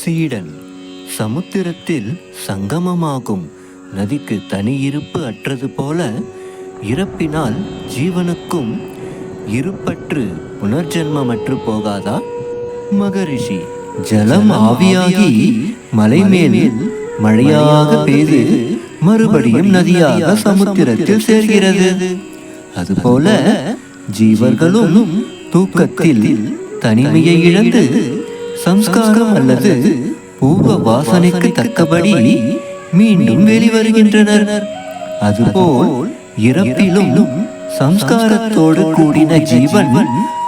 சீடன் சமுத்திரத்தில் சங்கமமாகும் நதிக்கு தனி இருப்பு அற்றது போல இறப்பினால் ஜீவனுக்கும் இருப்பற்று புனர்ஜென்மமற்று போகாதா? மகரிஷி, ஜலம் ஆவியாகி மலை மேல் மழையாக பெய்து மறுபடியும் நதியாக சமுத்திரத்தில் சேர்கிறது. அதுபோல ஜீவர்களும் தூக்கத்தில் தனிமையை இழந்து சம்ஸ்காரம் அல்லது பூர்வ வாசனைக்கு தக்கபடி மீண்டும் வெளிவருகின்றனர். அதுபோல் இறப்பிலும் சம்ஸ்காரத்தோடு கூடின ஜீவன்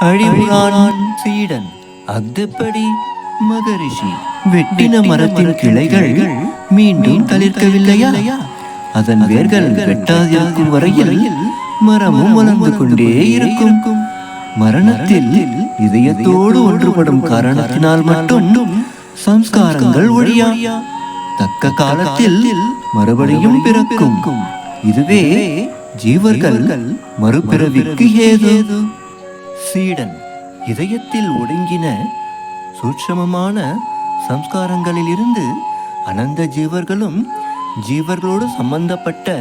அழிவுறான். சீடன், அஃதெப்படி மகரிஷி? வெட்டின மரத்தின் கிளைகள் மீண்டும் தளிர்க்கவில்லையா? அதன் வேர்கள் வெட்டாதிருக்கும் வரையில் மரமும் வளர்ந்து கொண்டே இருக்கும். மரணத்தில் இதயத்தோடு ஒன்றுபடும் காரணத்தினால் மட்டும் சம்ஸ்காரங்கள் ஒழியா, தக்க காலத்தில் மறுபடியும் பிறக்கும். இதுவே ஜீவர்கள் மறுபிறவிக்கு ஏது. சீடன், இதயத்தில் ஒடுங்கின சூட்சமமான சம்ஸ்காரங்களில் இருந்து அனந்த ஜீவர்களும் ஜீவர்களோடு சம்பந்தப்பட்ட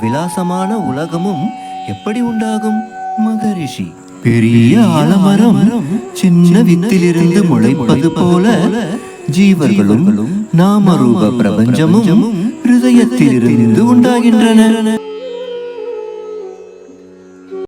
விலாசமான உலகமும் எப்படி உண்டாகும்? மகரிஷி, பெரிய ஆலமரம் சின்ன வித்திலிருந்து முளைப்பது போல ஜீவர்களும் நாமரூப பிரபஞ்சமும் ஹிருதயத்திலிருந்து உண்டாகின்றன.